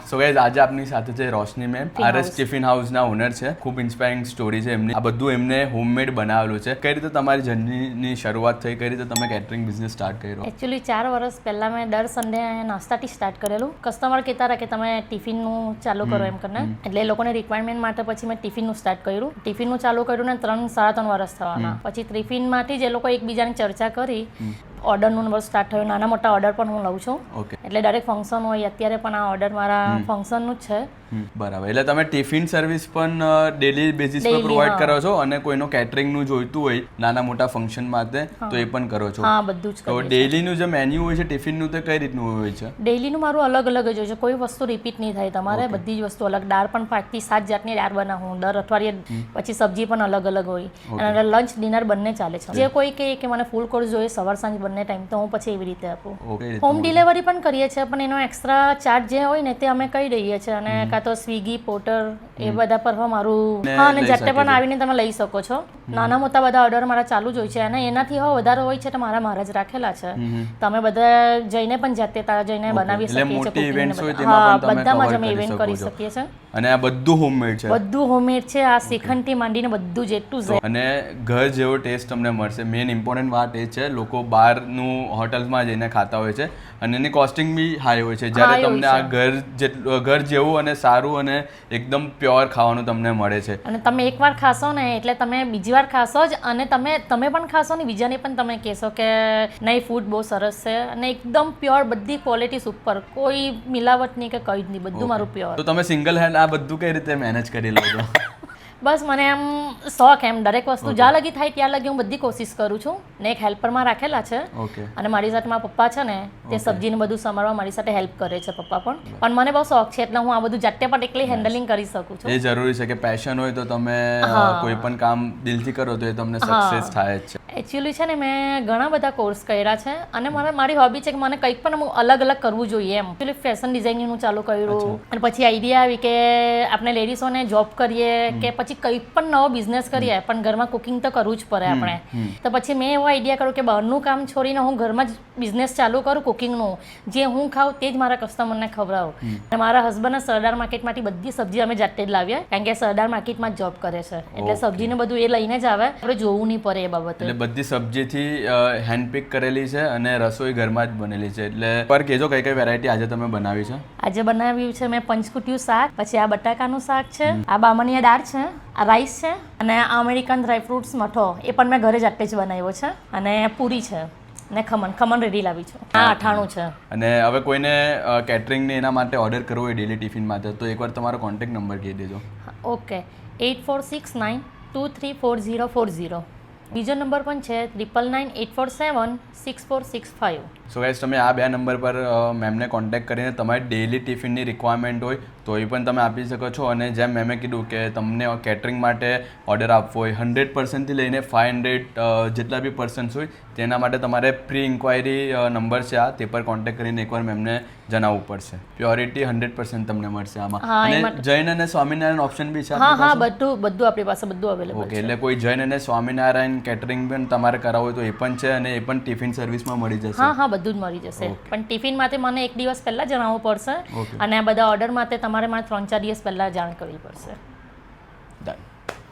So guys આજે આપની સાથે છે રોશની મેમ, આરએસ ટિફિન હાઉસના ઓનર છે. ખૂબ ઇન્સ્પાયરિંગ સ્ટોરી છે એમની. આ બધું એમને હોમમેડ બનાવેલું છે. કઈ રીતે તમારી જર્નીની શરૂઆત થઈ, કઈ રીતે તમે કેટરિંગ બિઝનેસ સ્ટાર્ટ કર્યો? એકચ્યુઅલી 4 વર્ષ પહેલાં મેં દર સન્ડે નાસ્તાથી સ્ટાર્ટ કરેલું. કસ્ટમર કહેતા હતા કે તમે ટિફિનનું ચાલુ કરો એમ કરીને, એટલે એ લોકોની રિક્વાયરમેન્ટ માટે પછી મેં ટિફિનનું સ્ટાર્ટ કર્યું. ટિફિનનું ચાલુ કર્યું ને 3-3.5 વર્ષ થવાના. પછી ટિફિનમાંથી જ એ લોકો એકબીજાની ચર્ચા કરી ઓર્ડરનું બધું સ્ટાર્ટ થયું. નાના મોટા ઓર્ડર પણ હું લઉં છું, એટલે દરેક ફંક્શન હોય. અત્યારે પણ આ ઓર્ડર મારા ફંક્શનનું જ છે. બરાબર. એટલે તમે ટિફિન સર્વિસ પણ ડેલી બેઝિસ પર પ્રોવાઈડ કરો છો અને કોઈનો કેટરિંગનું જોઈતું હોય નાના મોટા ફંક્શન માટે તો એ પણ કરો છો? હા, બધું જ. તો ડેલીનું જે મેન્યુ હોય છે ટિફિનનું તે કઈ રીતનું હોય છે? ડેલીનું મારું અલગ અલગ જ હોય છે. કોઈ વસ્તુ રિપીટ નહીં થાય તમારે. બધી જ વસ્તુ અલગ. દાળ પણ 5-7 જાતની દાળ બનાવું દર અઠવાડિયે. પછી સબ્જી પણ અલગ અલગ હોય અને લંચ ડિનર બંને ચાલે છે. જે કોઈ કે મને ફૂલ કોર્સ જોઈએ સવાર સાંજ બંને ટાઈમ, તો હું પછી એવી રીતે આપું. હોમ ડિલિવરી પણ કરીએ છીએ, પણ એનો એક્સ્ટ્રા ચાર્જ જે હોય ને તે અમે કહી દઈએ છીએ. અને કાં તો સ્વિગી, પોર્ટર એ બધા પર મારું. હા, અને જાતે પણ આવીને તમે લઈ શકો છો. નાના મોટા બધા ઓર્ડર મારા ચાલુ જ હોય છે અને એનાથી વધારે હોય છે તો મારા જ રાખેલા છે. તમે બધા જઈને પણ જાતે જઈને બનાવી શકીએ છીએ. હા, બધામાં જ અમે ઇવેન્ટ કરી શકીએ છીએ. અને આ બધું હોમમેડ છે? બધું હોમમેડ છે. આ શ્રીખંડથી માંડીને બધું જ એટલું જ. અને ઘર જેવો ટેસ્ટ તમને મળશે. મેઇન ઇમ્પોર્ટન્ટ વાત એ છે, લોકો બહારનું હોટલમાં જઈને ખાતા હોય છે અને એની કોસ્ટિંગ બી હાઈ હોય છે. જ્યારે તમને આ ઘર જેવું અને સારું અને એકદમ પ્યોર ખાવાનું તમને મળે છે. અને તમે એકવાર ખાશો ને એટલે તમે બીજી વાર ખાશો જ. અને તમે પણ ખાશો ને બીજાને પણ તમે કહેશો કે નહીં, ફૂડ બહુ સરસ છે અને એકદમ પ્યોર, બધી ક્વોલિટી સુપર, કોઈ મિલાવટ નહીં કે કંઈ જ નહીં, બધું મારું પ્યોર. તો તમે સિંગલ હેન્ડ આ બધું કઈ રીતે મેનેજ કરી લો છો? બસ મને એમ શોખ, એમ દરેક વસ્તુ જ્યાં લગી થાય ત્યાં લગી હું બધી કોશિશ કરું છું. ને એક હેલ્પરમાં રાખેલા છે અને મારી સાથે મારા પપ્પા છે ને તે સબ્જીને બધું સમારવા મારી સાથે હેલ્પ કરે છે પપ્પા પણ મને બહુ શોખ છે એટલે હું આ બધું જાતે પણ એકલી હેન્ડલિંગ કરી શકું છું. એ જરૂરી છે કે પેશન હોય તો તમે કોઈ પણ કામ દિલથી કરો તો એ તમને સક્સેસ થાય જ છે. એકચ્યુઅલી છે ને મેં ઘણા બધા કોર્સ કર્યા છે અને મારી હોબી છે કે મને કંઈક પણ અલગ અલગ કરવું જોઈએ એમ. એકચ્યુઅલી ફેશન ડિઝાઇનિંગનું ચાલુ કર્યું અને પછી આઈડિયા આવી કે આપણે લેડીઝોને જોબ કરીએ કે પછી કંઈ પણ નવો બિઝનેસ કરીએ, પણ ઘરમાં કુકિંગ તો કરવું જ પડે આપણે. તો પછી મેં એવો આઈડિયા કર્યો કે બહારનું કામ છોડીને હું ઘરમાં જ બિઝનેસ ચાલુ કરું કુકિંગનું. જે હું ખાઉં તે જ મારા કસ્ટમરને ખવડાવું. અને મારા હસબન્ડને સરદાર માર્કેટમાંથી બધી સબ્જી અમે જાતે જ લાવીએ, કારણ કે સરદાર માર્કેટમાં જ જોબ કરે છે એટલે સબ્જીને બધું એ લઈને જ આવે, આપણે જોવું નહીં પડે એ બાબતે. બધી સબ્જીથી હેન્ડપિક કરેલી છે અને રસોઈ ઘરમાં જ બનેલી છે. એટલે પર કહેજો કઈ કઈ વેરાયટી આજે તમે બનાવી છે? આજે બનાવ્યું છે મેં પંચકુટિયું શાક, પછી આ બટાકાનું શાક છે, આ બામણીયા દાળ છે, આ રાઈસ છે અને આ અમેરિકન ડ્રાયફ્રૂટ્સ મઠો એ પણ મેં ઘરે જાતે જ બનાવ્યો છે. અને પૂરી છે ને ખમણ રેડી લાવી છે. આ 98 છે. અને હવે કોઈને કેટરિંગ ને એના માટે ઓર્ડર કરવો હોય ડેલી ટિફિન માટે તો એકવાર તમારો કોન્ટેક્ટ નંબર કહી દેજો. ઓકે, 8469234040. બીજો નંબર પણ છે 9998476465. સો ગાઈઝ તમે આ 2 નંબર પર મેમને કોન્ટેક્ટ કરીને તમારી ડેલી ટિફિનની રિક્વાયરમેન્ટ હોય તો એ પણ તમે આપી શકો છો. અને જેમ મેમે કીધું કે તમને કેટરિંગ માટે ઓર્ડર આપવો હોય 100% થી લઈને 500 જેટલા બી પર્સન્સ હોય તેના માટે તમારે પ્રી ઇન્ક્વાયરી નંબર છે આ, તે પર કોન્ટેક્ટ કરીને એકવાર મેમને જણાવવું પડશે. પ્યોરિટી 100% તમને મળશે આમાં. અને જૈન અને સ્વામિનારાયણ ઓપ્શન બી છે? હા, બધું આપણી પાસે બધું અવેલેબલ છે. એટલે કોઈ જૈન અને સ્વામિનારાયણ કેટરિંગ પણ તમારે કરાવવું હોય તો એ પણ છે અને એ પણ ટિફિન સર્વિસમાં મળી જશે? હા, બધું જ મળી જશે. પણ ટિફિન માટે મને 1 દિવસ પહેલા જણાવવું પડશે અને આ બધા ઓર્ડર માટે તમારે 3-4 દિવસ પહેલા જાણ કરવી પડશે. ડન.